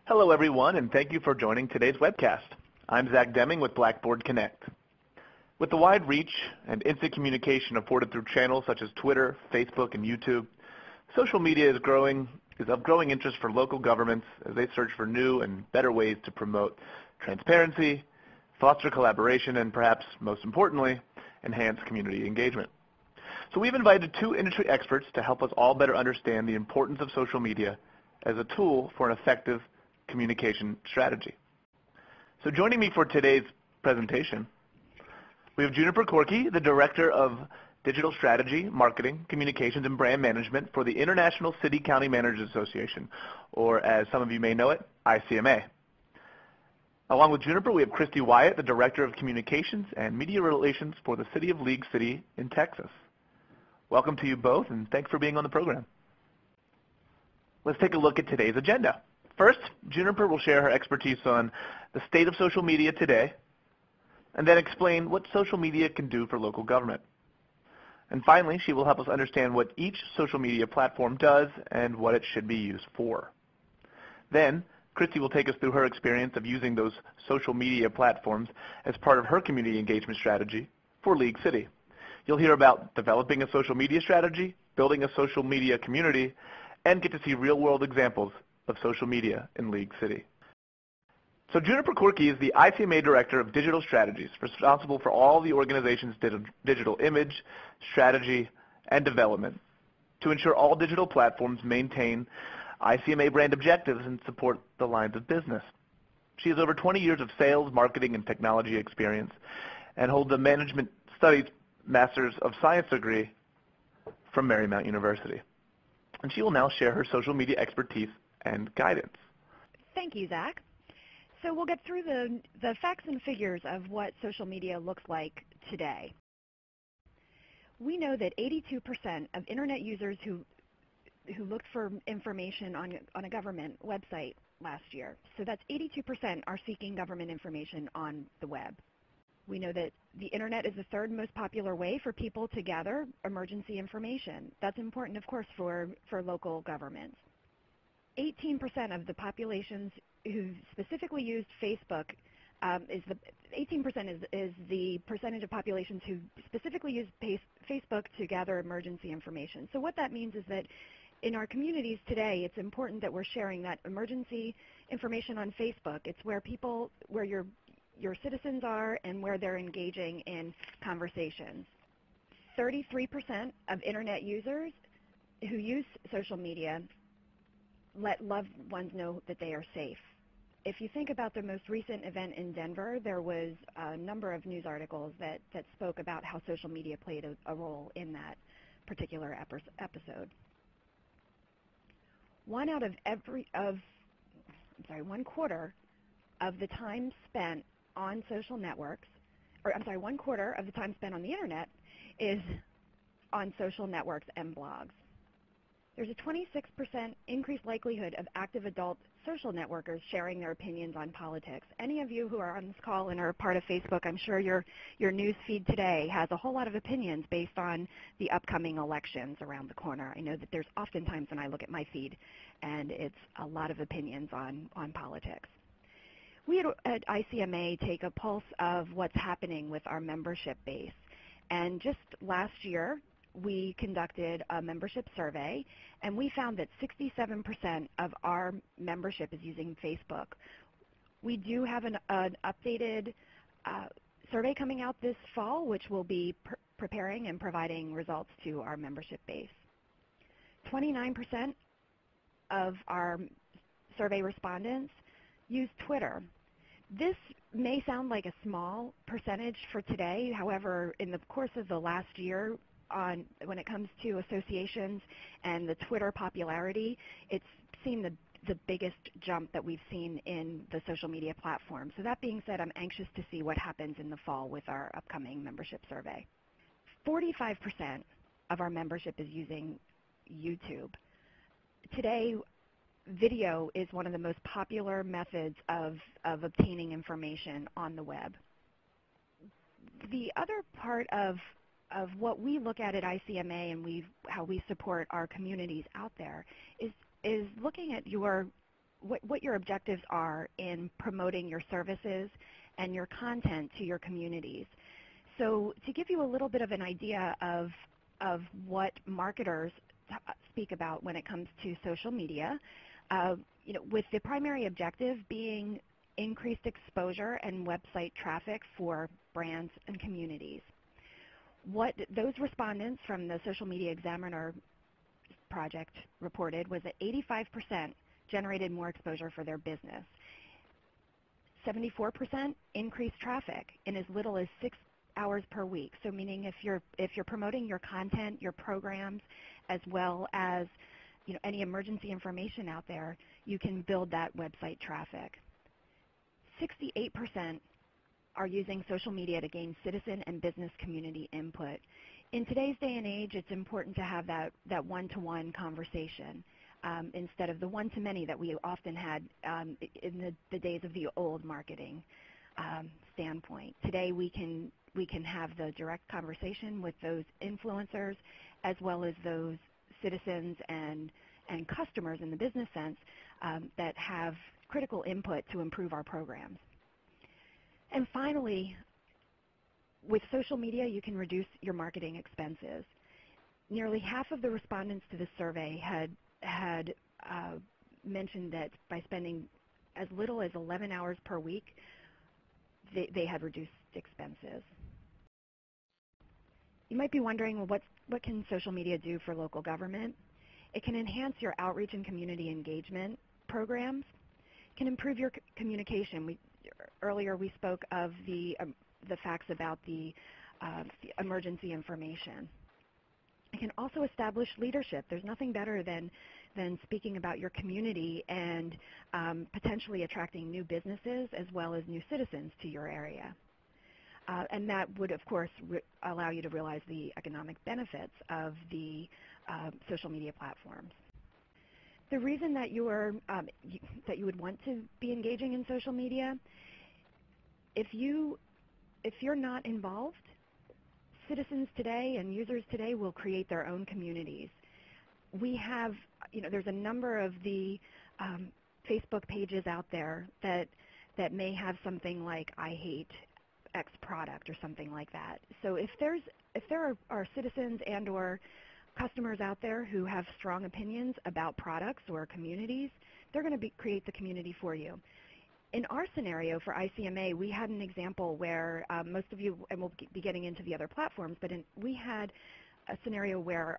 Hello everyone, and thank you for joining today's webcast. I'm Zach Deming with Blackboard Connect. With the wide reach and instant communication afforded through channels such as Twitter, Facebook, and YouTube, social media is of growing interest for local governments as they search for new and better ways to promote transparency, foster collaboration, and perhaps most importantly, enhance community engagement. So we've invited two industry experts to help us all better understand the importance of social media as a tool for an effective communication strategy. So joining me for today's presentation, we have Juniper Corky, the Director of Digital Strategy, Marketing, Communications, and Brand Management for the International City County Managers Association, or as some of you may know it, ICMA. Along with Juniper, we have Christy Wyatt, the Director of Communications and Media Relations for the City of League City in Texas. Welcome to you both, and thanks for being on the program. Let's take a look at today's agenda. First, Juniper will share her expertise on the state of social media today, and then explain what social media can do for local government. And finally, she will help us understand what each social media platform does and what it should be used for. Then, Christy will take us through her experience of using those social media platforms as part of her community engagement strategy for League City. You'll hear about developing a social media strategy, building a social media community, and get to see real-world examples of social media in League City. So Juniper Corky is the ICMA Director of Digital Strategies, responsible for all the organization's digital image, strategy, and development to ensure all digital platforms maintain ICMA brand objectives and support the lines of business. She has over 20 years of sales, marketing, and technology experience and holds a Management Studies Master's of Science degree from Marymount University. And she will now share her social media expertise and guidance. Thank you, Zach. So we'll get through the facts and figures of what social media looks like today. We know that 82% of Internet users who looked for information on a government website last year, so that's 82% are seeking government information on the web. We know that the Internet is the third most popular way for people to gather emergency information. That's important, of course, for local governments. 18% of the populations who specifically used Facebook is the percentage of populations who specifically use Facebook to gather emergency information. So what that means is that in our communities today, it's important that we're sharing that emergency information on Facebook. It's where your citizens are and where they're engaging in conversations. 33% of Internet users who use social media let loved ones know that they are safe. If you think about the most recent event in Denver, there was a number of news articles that spoke about how social media played a role in that particular episode. One quarter of the time spent on social networks, one quarter of the time spent on the Internet is on social networks and blogs. There's a 26% increased likelihood of active adult social networkers sharing their opinions on politics. Any of you who are on this call and are a part of Facebook, I'm sure your news feed today has a whole lot of opinions based on the upcoming elections around the corner. I know that there's often times when I look at my feed and it's a lot of opinions on politics. We at ICMA take a pulse of what's happening with our membership base. And just last year, we conducted a membership survey, and we found that 67% of our membership is using Facebook. We do have an updated survey coming out this fall, which will be preparing and providing results to our membership base. 29% of our survey respondents use Twitter. This may sound like a small percentage for today. However, in the course of the last year, when it comes to associations and the Twitter popularity, it's seen the biggest jump that we've seen in the social media platform. So that being said, I'm anxious to see what happens in the fall with our upcoming membership survey. 45% of our membership is using YouTube. Today, video is one of the most popular methods of obtaining information on the web. The other part of what we look at ICMA and how we support our communities out there is looking at your what your objectives are in promoting your services and your content to your communities. So to give you a little bit of an idea of what marketers speak about when it comes to social media, with the primary objective being increased exposure and website traffic for brands and communities. What those respondents from the Social Media Examiner project reported was that 85% generated more exposure for their business. 74% increased traffic in as little as 6 hours per week. So meaning if you're promoting your content, your programs, as well as any emergency information out there, you can build that website traffic. 68% are using social media to gain citizen and business community input. In today's day and age, it's important to have that one-to-one conversation instead of the one-to-many that we often had in the days of the old marketing standpoint. Today, we can have the direct conversation with those influencers as well as those citizens and customers in the business sense that have critical input to improve our programs. And finally, with social media, you can reduce your marketing expenses. Nearly half of the respondents to this survey had mentioned that by spending as little as 11 hours per week, they had reduced expenses. You might be wondering, well, what can social media do for local government? It can enhance your outreach and community engagement programs. It can improve your communication. Earlier we spoke of the facts about the emergency information. It can also establish leadership. There's nothing better than speaking about your community and potentially attracting new businesses as well as new citizens to your area. And that would, of course, allow you to realize the economic benefits of the social media platforms. The reason that you would want to be engaging in social media, if you're not involved, citizens today and users today will create their own communities. We have, there's a number of the Facebook pages out there that may have something like "I hate X product" or something like that. So if there are citizens and/or customers out there who have strong opinions about products or communities, they're going to create the community for you. In our scenario for ICMA, we had an example where most of you, and we'll be getting into the other platforms, but we had a scenario where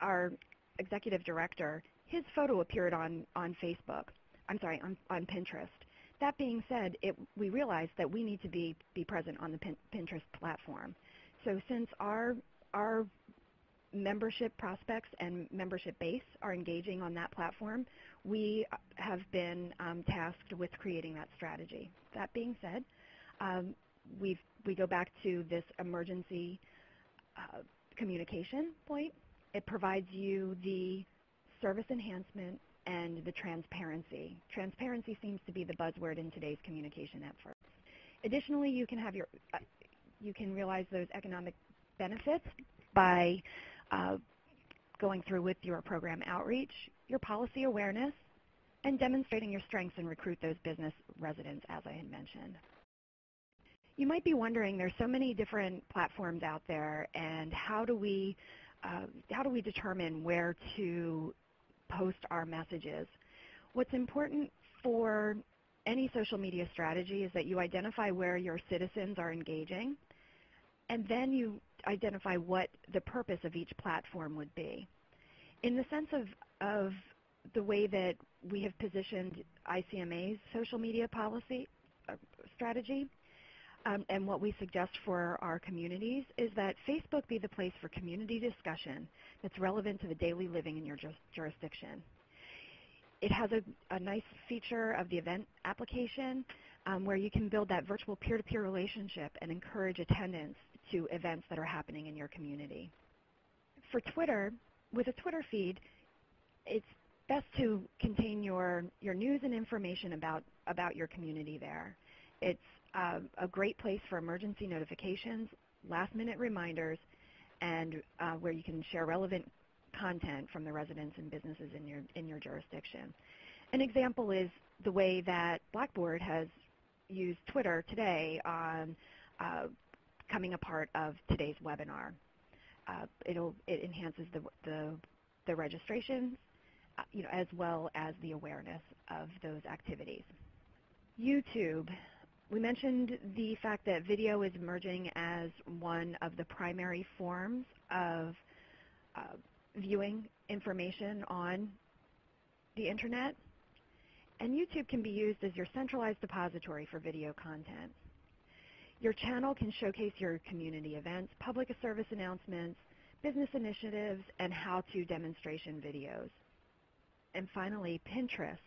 our executive director, his photo appeared on Facebook. I'm sorry, on Pinterest. That being said, we realized that we need to be present on the Pinterest platform. So since our membership prospects and membership base are engaging on that platform, we have been tasked with creating that strategy. That being said, we go back to this emergency communication point. It provides you the service enhancement and the transparency. Transparency seems to be the buzzword in today's communication effort. Additionally, you can have you can realize those economic benefits by going through with your program outreach, your policy awareness, and demonstrating your strengths and recruit those business residents, as I had mentioned. You might be wondering, there's so many different platforms out there, and how do we determine where to post our messages? What's important for any social media strategy is that you identify where your citizens are engaging, and then you identify what the purpose of each platform would be. In the sense of the way that we have positioned ICMA's social media policy strategy, and what we suggest for our communities is that Facebook be the place for community discussion that's relevant to the daily living in your jurisdiction. It has a nice feature of the event application where you can build that virtual peer-to-peer relationship and encourage attendance to events that are happening in your community. For Twitter, with a Twitter feed, it's best to contain your news and information about your community there. It's a great place for emergency notifications, last-minute reminders, and where you can share relevant content from the residents and businesses in your jurisdiction. An example is the way that Blackboard has used Twitter today on coming a part of today's webinar. It enhances the registrations, as well as the awareness of those activities. YouTube. We mentioned the fact that video is emerging as one of the primary forms of viewing information on the internet, and YouTube can be used as your centralized depository for video content. Your channel can showcase your community events, public service announcements, business initiatives, and how-to demonstration videos. And finally, Pinterest.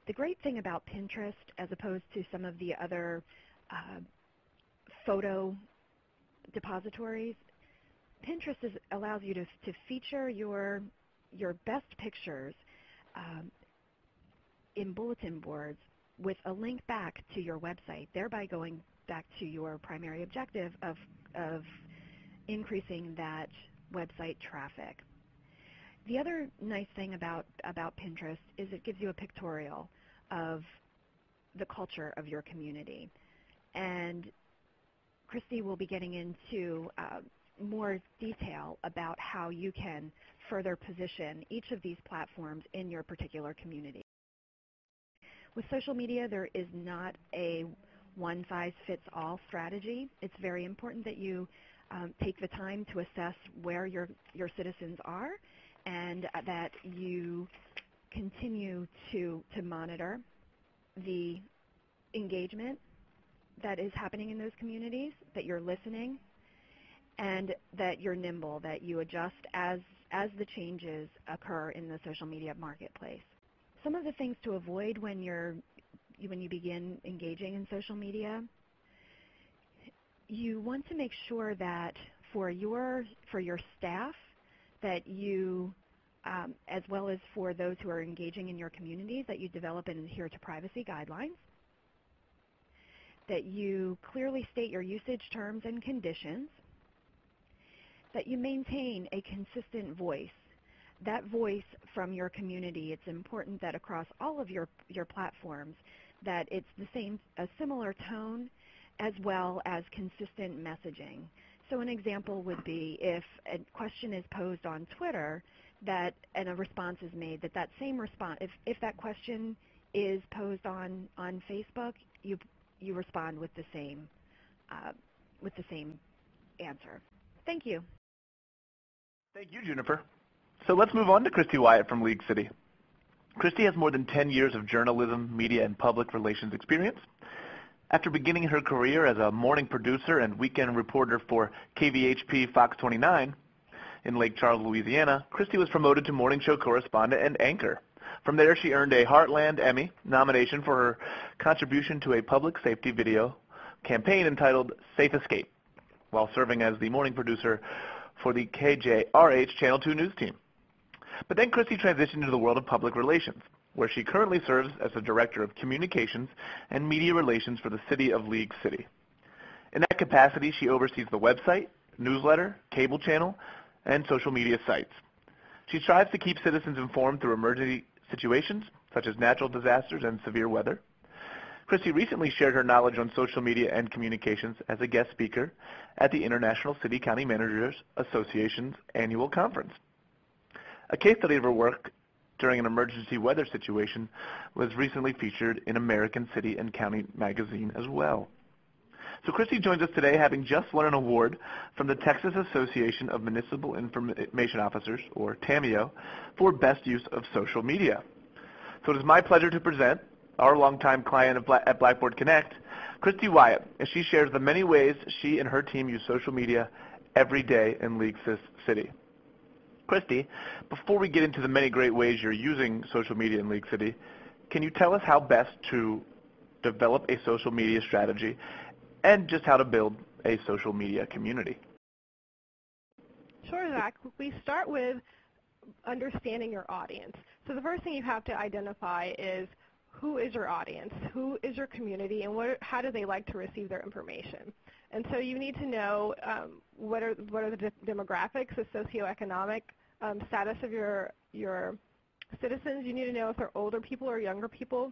The great thing about Pinterest, as opposed to some of the other photo depositories, Pinterest allows you to feature your best pictures in bulletin boards with a link back to your website, thereby going back to your primary objective of increasing that website traffic. The other nice thing about Pinterest is it gives you a pictorial of the culture of your community. And Christy will be getting into more detail about how you can further position each of these platforms in your particular community. With social media, there is not a one-size-fits-all strategy. It's very important that you take the time to assess where your citizens are, and that you continue to monitor the engagement that is happening in those communities, that you're listening, and that you're nimble, that you adjust as the changes occur in the social media marketplace. Some of the things to avoid when you begin engaging in social media, you want to make sure that for your staff, that you, as well as for those who are engaging in your communities, that you develop and adhere to privacy guidelines, that you clearly state your usage terms and conditions, that you maintain a consistent voice. That voice from your community, it's important that across all of your platforms, that it's a similar tone as well as consistent messaging. So an example would be if a question is posed on Twitter and a response is made, that same response, if that question is posed on Facebook, you respond with the same answer. Thank you. Thank you, Juniper. So let's move on to Christy Wyatt from League City. Christy has more than 10 years of journalism, media, and public relations experience. After beginning her career as a morning producer and weekend reporter for KVHP Fox 29 in Lake Charles, Louisiana, Christy was promoted to morning show correspondent and anchor. From there, she earned a Heartland Emmy nomination for her contribution to a public safety video campaign entitled Safe Escape, while serving as the morning producer for the KJRH Channel 2 news team. But then Christy transitioned into the world of public relations, where she currently serves as the Director of Communications and Media Relations for the City of League City. In that capacity, she oversees the website, newsletter, cable channel, and social media sites. She strives to keep citizens informed through emergency situations, such as natural disasters and severe weather. Christy recently shared her knowledge on social media and communications as a guest speaker at the International City County Managers Association's annual conference. A case study of her work during an emergency weather situation was recently featured in American City and County magazine as well. So Christy joins us today having just won an award from the Texas Association of Municipal Information Officers, or TAMIO, for best use of social media. So it is my pleasure to present our longtime client at Blackboard Connect, Christy Wyatt, as she shares the many ways she and her team use social media every day in League City. Christy, before we get into the many great ways you're using social media in League City, can you tell us how best to develop a social media strategy and just how to build a social media community? Sure, Zach. We start with understanding your audience. So the first thing you have to identify is who is your audience, who is your community, and how do they like to receive their information. And so you need to know what are the demographics, the socioeconomic status of your citizens. You need to know if they're older people or younger people.